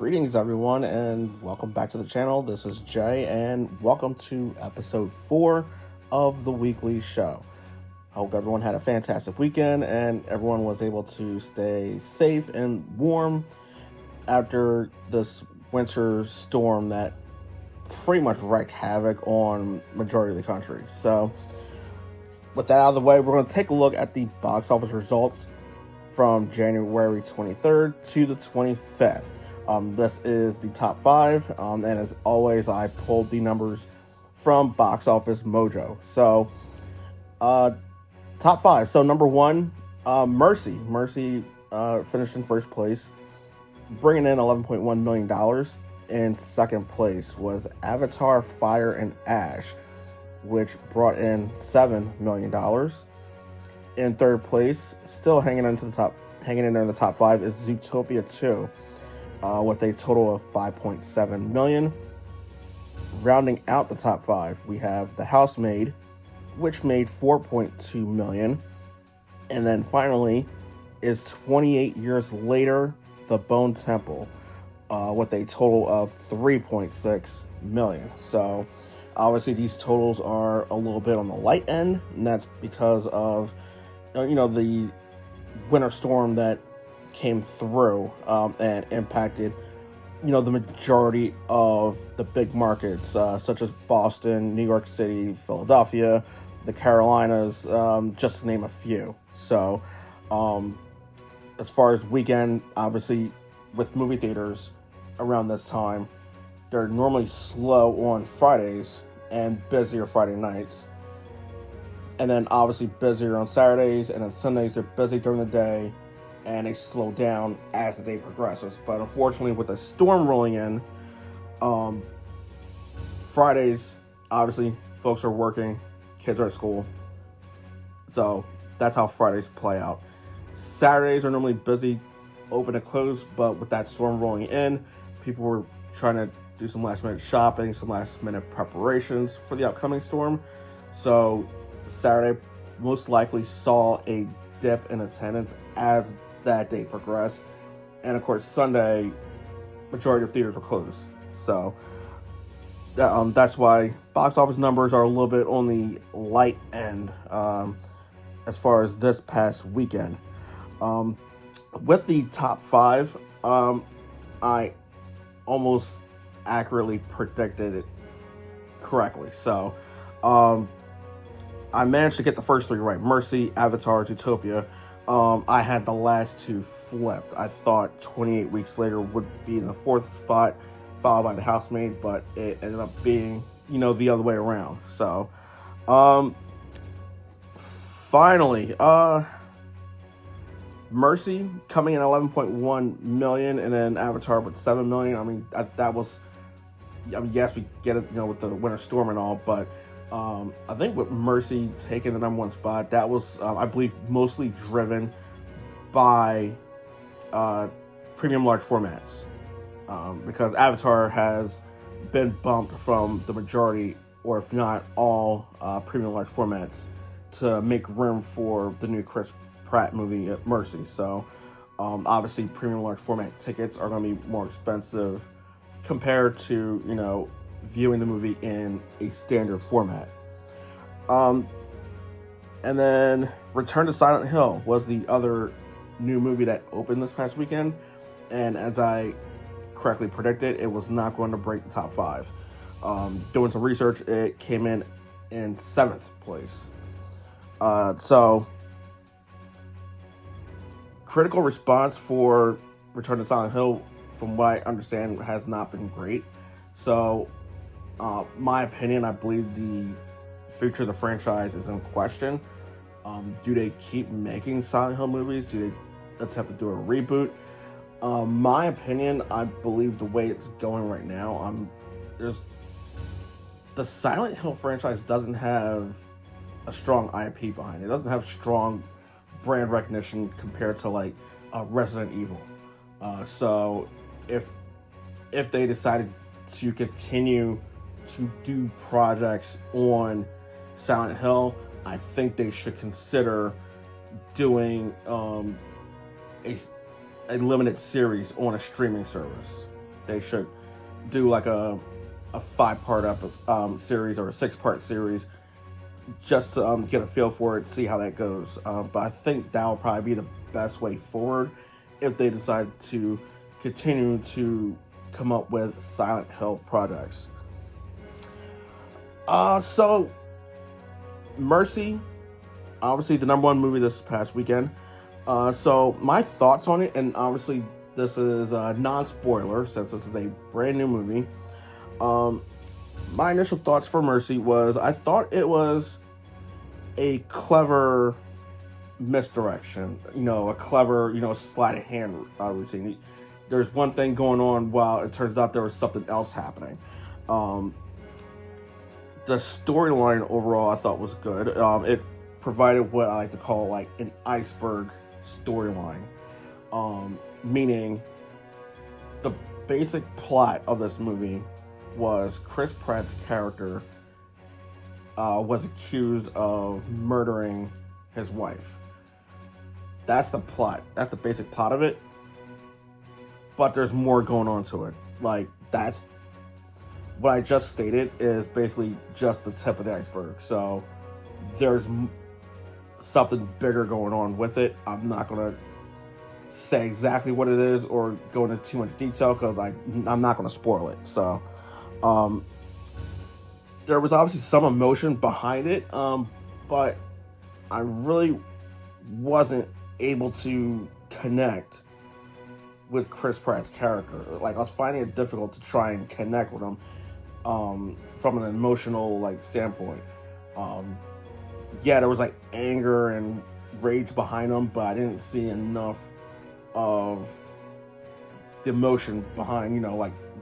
Greetings, everyone, and welcome back to the channel. This is Jay, and welcome to episode 4 of the weekly show. Hope everyone had a fantastic weekend and everyone was able to stay safe and warm after this winter storm that pretty much wreaked havoc on majority of the country. So, with that out of the way, we're going to take a look at the box office results from January 23rd to the 25th. This is the top 5, and as always, I pulled the numbers from Box Office Mojo. So, top 5. So, number 1, Mercy. Mercy finished in first place, bringing in $11.1 million. In second place was Avatar: Fire and Ash, which brought in $7 million. In third place, still hanging in there in the top 5, is Zootopia 2. With a total of $5.7 million. Rounding out the top 5, we have The Housemaid, which made $4.2 million. And then finally is 28 Years Later, The Bone Temple, with a total of $3.6 million. So obviously these totals are a little bit on the light end, and that's because of the winter storm that came through and impacted the majority of the big markets such as Boston, New York City, Philadelphia, the Carolinas, just to name a few. So as far as weekend, obviously with movie theaters around this time, they're normally slow on Fridays and busier Friday nights, and then obviously busier on Saturdays, and then Sundays they're busy during the day and they slow down as the day progresses. But unfortunately, with a storm rolling in, Fridays, obviously, folks are working, kids are at school. So that's how Fridays play out. Saturdays are normally busy, open and close, but with that storm rolling in, people were trying to do some last minute shopping, some last minute preparations for the upcoming storm. So Saturday most likely saw a dip in attendance as that day progressed, and of course Sunday majority of theaters were closed. So that's why box office numbers are a little bit on the light end as far as this past weekend. With the top 5, I almost accurately predicted it correctly. So I managed to get the first 3 right: Mercy, Avatar, Zootopia. I had the last 2 flipped. I thought 28 Weeks Later would be in the 4th spot, followed by The Housemaid, but it ended up being, the other way around. So, finally, Mercy coming in at $11.1 million, and then Avatar with $7 million. I mean, yes, we get it, with the winter storm and all, but I think with Mercy taking the number 1 spot, that was, I believe, mostly driven by premium large formats, because Avatar has been bumped from the majority, or if not all, premium large formats to make room for the new Chris Pratt movie, Mercy. So obviously premium large format tickets are going to be more expensive compared to, viewing the movie in a standard format. And then Return to Silent Hill was the other new movie that opened this past weekend, and as I correctly predicted, it was not going to break the top 5. Doing some research, it came in 7th place. So critical response for Return to Silent Hill, from what I understand, has not been great. So my opinion, I believe the future of the franchise is in question. Do they keep making Silent Hill movies? Do they attempt to do a reboot? My opinion, I believe the way it's going right now, the Silent Hill franchise doesn't have a strong IP behind it. It doesn't have strong brand recognition compared to like Resident Evil. So if they decided to continue to do projects on Silent Hill, I think they should consider doing a limited series on a streaming service. they should do like a 5-part series or a 6-part series just to get a feel for it, see how that goes. But I think that will probably be the best way forward if they decide to continue to come up with Silent Hill projects. So Mercy, obviously the #1 movie this past weekend. So my thoughts on it, and obviously this is a non-spoiler since this is a brand new movie. My initial thoughts for Mercy was I thought it was a clever misdirection, a clever, sleight of hand routine. There's one thing going on while it turns out there was something else happening. The storyline overall I thought was good. It provided what I like to call like an iceberg storyline, meaning the basic plot of this movie was Chris Pratt's character was accused of murdering his wife. That's the plot. That's the basic plot of it. But there's more going on to it. Like that, what I just stated is basically just the tip of the iceberg. So there's something bigger going on with it. I'm not gonna say exactly what it is or go into too much detail because I'm not gonna spoil it. So there was obviously some emotion behind it, but I really wasn't able to connect with Chris Pratt's character. Like I was finding it difficult to try and connect with him from an emotional standpoint. Yeah, there was anger and rage behind him, but I didn't see enough of the emotion behind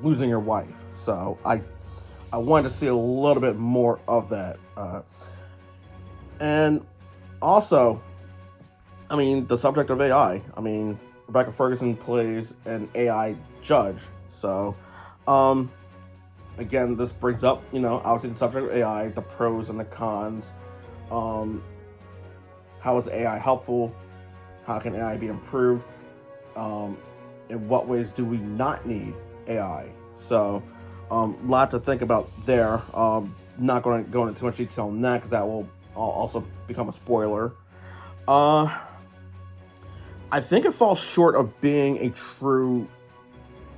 losing your wife. So I wanted to see a little bit more of that. And also, the subject of AI. Rebecca Ferguson plays an AI judge. So, again, this brings up, obviously the subject of AI, the pros and the cons. How is AI helpful? How can AI be improved? In what ways do we not need AI? So, a lot to think about there. Not going to go into too much detail on that because that will also become a spoiler. I think it falls short of being a true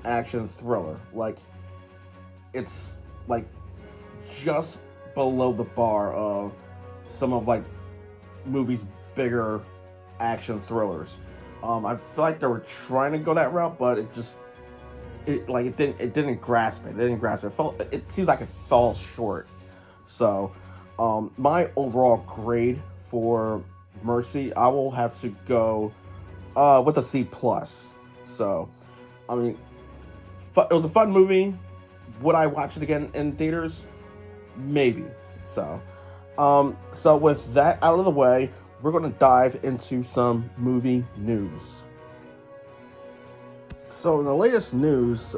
action thriller. It's just below the bar of some of movies' bigger action thrillers. I feel like they were trying to go that route, but it didn't grasp it. It seems like it falls short. So, my overall grade for Mercy, I will have to go with a C+. So, it was a fun movie. Would I watch it again in theaters? Maybe. So with that out of the way, we're going to dive into some movie news. So in the latest news,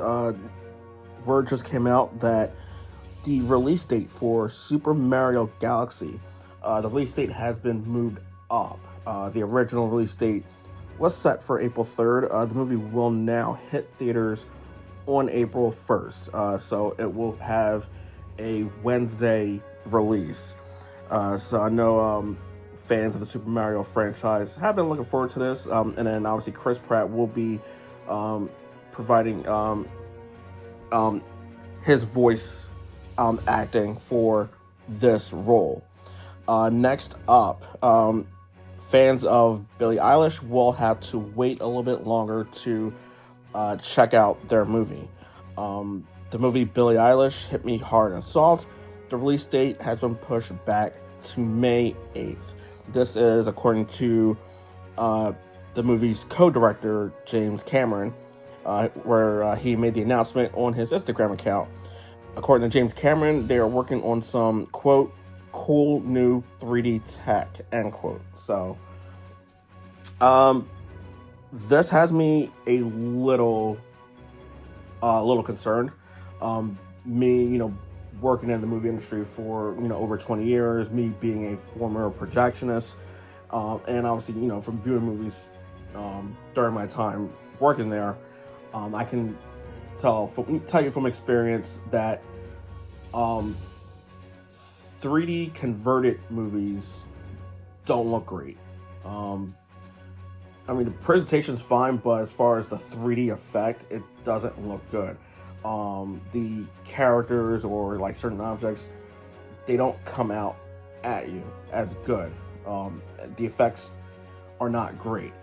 word just came out that the release date for Super Mario Galaxy, the release date has been moved up. The original release date was set for April 3rd. The movie will now hit theaters on April 1st. So it will have a Wednesday release. So I know fans of the Super Mario franchise have been looking forward to this. And then obviously Chris Pratt will be providing his voice acting for this role. Next up, fans of Billie Eilish will have to wait a little bit longer to check out their movie. The movie Billie Eilish, Hit Me Hard and Soft, the release date has been pushed back to May 8th. This is according to the movie's co-director, James Cameron, where he made the announcement on his Instagram account. According to James Cameron, they are working on some, quote, cool new 3D tech, end quote. So, this has me a little concerned. Me, working in the movie industry for, over 20 years, me being a former projectionist, and obviously, from viewing movies during my time working there, I can tell you from experience that 3D converted movies don't look great. I mean, the presentation's fine, but as far as the 3D effect, it doesn't look good. The characters or like certain objects, they don't come out at you as good. The effects are not great.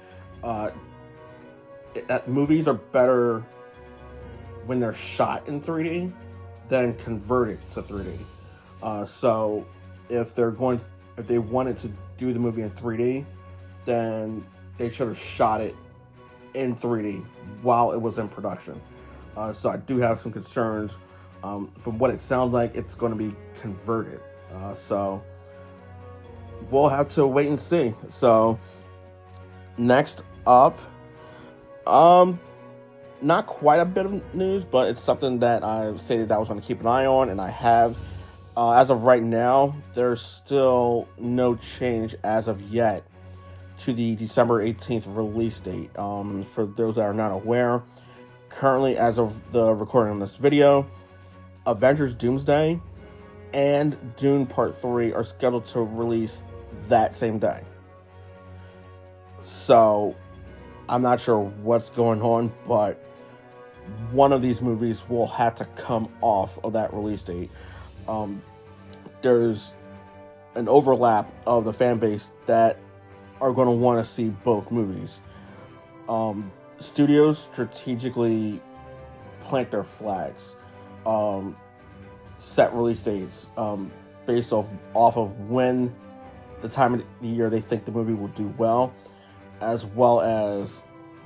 Movies are better when they're shot in 3D than converted to 3D. So if they wanted to do the movie in 3D, then they should have shot it in 3D while it was in production. So I do have some concerns. From what it sounds like, it's going to be converted. So we'll have to wait and see. So next up, not quite a bit of news, but it's something that I stated that I was going to keep an eye on, and I have. As of right now, there's still no change as of yet to the December 18th release date. For those that are not aware, currently, as of the recording of this video, Avengers Doomsday and Dune Part 3 are scheduled to release that same day. So, I'm not sure what's going on, but one of these movies will have to come off of that release date. There's an overlap of the fan base that are going to want to see both movies. Studios strategically plant their flags, set release dates based off of when the time of the year they think the movie will do well as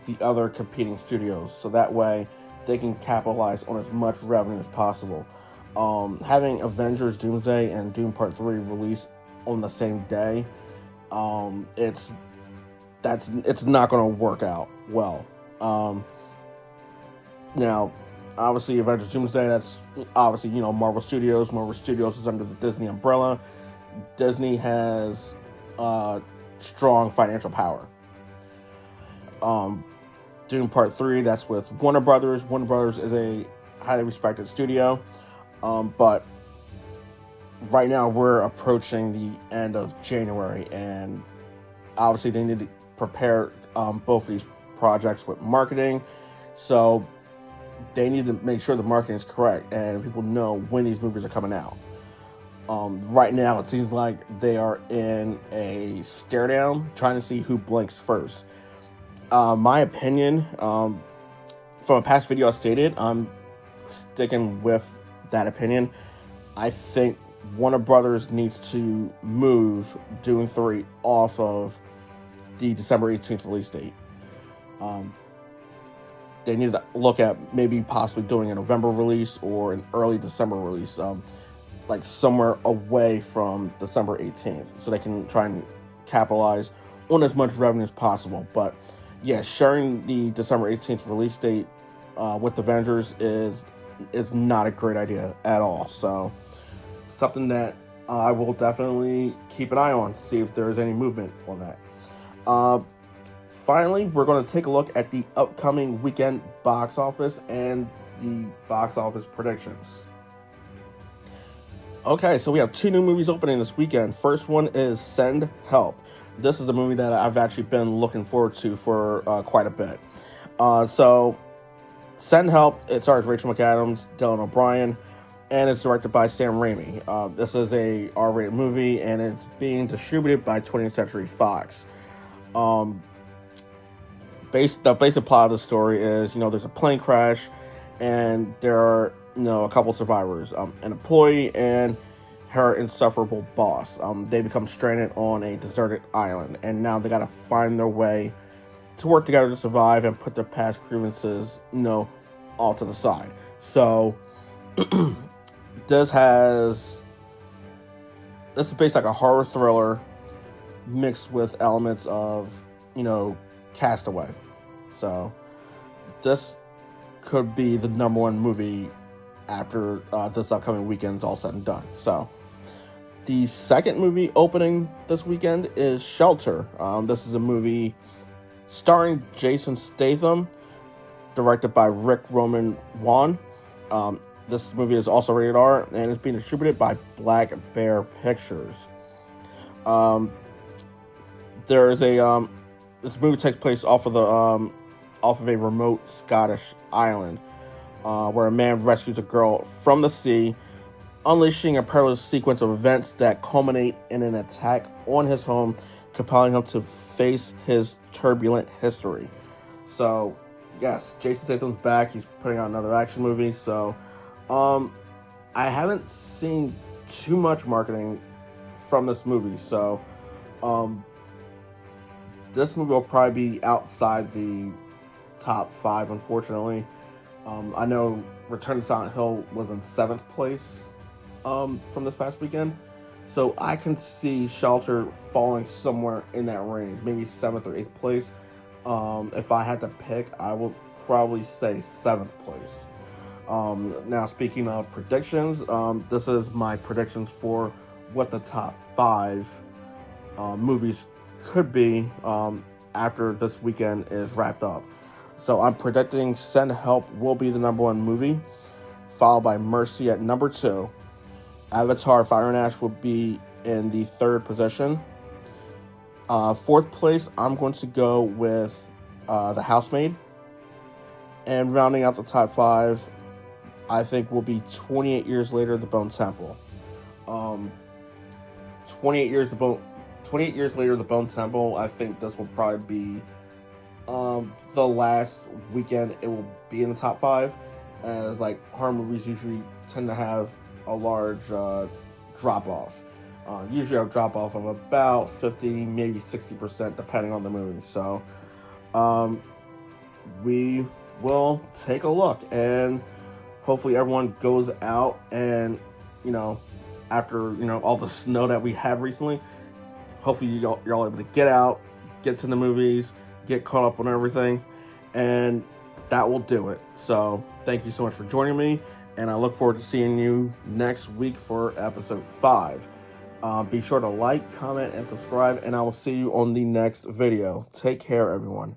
the other competing studios. So that way they can capitalize on as much revenue as possible. Having Avengers Doomsday and Doom Part 3 released on the same day, it's not going to work out well. Now, obviously, Avengers Doomsday, that's obviously, Marvel Studios. Marvel Studios is under the Disney umbrella. Disney has strong financial power. Doom Part 3, that's with Warner Brothers. Warner Brothers is a highly respected studio. But right now we're approaching the end of January, and obviously they need to prepare both of these projects with marketing. So they need to make sure the marketing is correct and people know when these movies are coming out. Right now it seems like they are in a stare down, trying to see who blinks first. My opinion, from a past video I stated, I'm sticking with that opinion. I think Warner Brothers needs to move Dune 3 off of the December 18th release date. They need to look at maybe possibly doing a November release or an early December release, like somewhere away from December 18th, so they can try and capitalize on as much revenue as possible. But yeah, sharing the December 18th release date with Avengers is not a great idea at all. So something that I will definitely keep an eye on, see if there's any movement on that. Finally, we're going to take a look at the upcoming weekend box office and the box office predictions. Okay, so we have two new movies opening this weekend. First one is Send Help. This is a movie that I've actually been looking forward to for quite a bit. So Send Help, it stars Rachel McAdams, Dylan O'Brien, and it's directed by Sam Raimi. This is a R-rated movie, and it's being distributed by 20th Century Fox. The basic plot of the story is, there's a plane crash, and there are, a couple survivors, an employee and her insufferable boss. They become stranded on a deserted island, and now they got to find their way to work together to survive and put their past grievances, all to the side. So this is based like a horror thriller mixed with elements of, Castaway. So this could be the number one movie after this upcoming weekend's all said and done. So the second movie opening this weekend is Shelter. This is a movie starring Jason Statham, directed by Rick Roman Wan. This movie is also rated R and is being distributed by Black Bear Pictures. There is a this movie takes place off of a remote Scottish island, where a man rescues a girl from the sea, unleashing a perilous sequence of events that culminate in an attack on his home, compelling him to face his turbulent history. So, yes, Jason Statham's back. He's putting out another action movie. So, I haven't seen too much marketing from this movie. So, this movie will probably be outside the top 5, unfortunately. I know Return to Silent Hill was in 7th place from this past weekend. So I can see Shelter falling somewhere in that range, maybe 7th or 8th place. If I had to pick, I would probably say 7th place. Now, speaking of predictions, this is my predictions for what the top 5 movies could be after this weekend is wrapped up. So I'm predicting Send Help will be the number 1 movie, followed by Mercy at number 2. Avatar Fire and Ash will be in the 3rd position. 4th place, I'm going to go with The Housemaid. And rounding out the top 5, I think will be 28 Years Later, The Bone Temple. 28 Years Later, The Bone Temple, I think this will probably be the last weekend it will be in the top 5, as like horror movies usually tend to have a large drop-off. Usually a drop-off of about 50, maybe 60%, depending on the movie. So we will take a look, and hopefully everyone goes out and, after, all the snow that we have recently, hopefully you're all able to get out, get to the movies, get caught up on everything, and that will do it. So thank you so much for joining me, and I look forward to seeing you next week for episode 5. Be sure to like, comment, and subscribe, and I will see you on the next video. Take care, everyone.